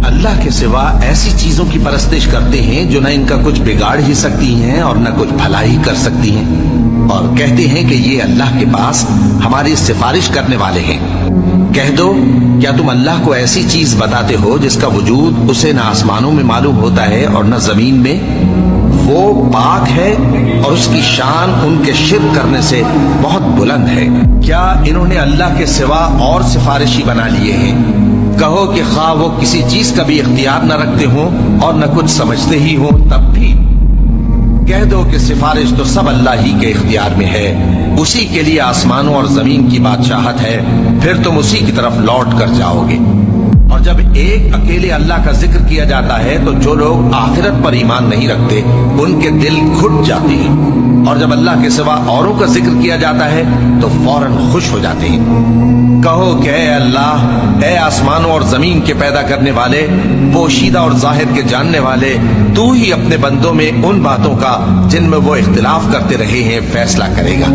अल्लाह के सिवा ऐसी चीजों की परस्तिश करते हैं जो न इनका कुछ बिगाड़ ही सकती हैं और न कुछ भलाई कर सकती हैं, और कहते हैं कि ये अल्लाह के पास हमारी सिफारिश करने वाले हैं। कह दो, क्या तुम अल्लाह को ऐसी चीज बताते हो जिसका वजूद उसे न आसमानों में मालूम होता है और न जमीन में? वो पाक है और उसकी शान उनके शिर्क करने से बहुत बुलंद है। क्या इन्होंने अल्लाह के सिवा और सिफारिशी बना लिए हैं? कहो कि खा वो किसी चीज का भी इख्तियार न रखते हों और न कुछ समझते ही हों, तब भी कह दो कि सिफारिश तो सब अल्लाह ही के इख्तियार में है। उसी के लिए आसमानों और जमीन की बादशाहत है, फिर तुम उसी की तरफ लौट कर जाओगे। और जब एक अकेले अल्लाह का जिक्र किया जाता है तो जो लोग आखिरत पर ईमान नहीं रखते उनके दिल घुट जाते हैं, और जब अल्लाह के सिवा औरों का जिक्र किया जाता है तो फौरन खुश हो जाते हैं। कहो कि ऐ अल्लाह, ऐ आसमानों और जमीन के पैदा करने वाले, पोशीदा और जाहिर के जानने वाले, तू ही अपने बंदों में उन बातों का जिनमें वो इख्तिलाफ करते रहे हैं फैसला करेगा।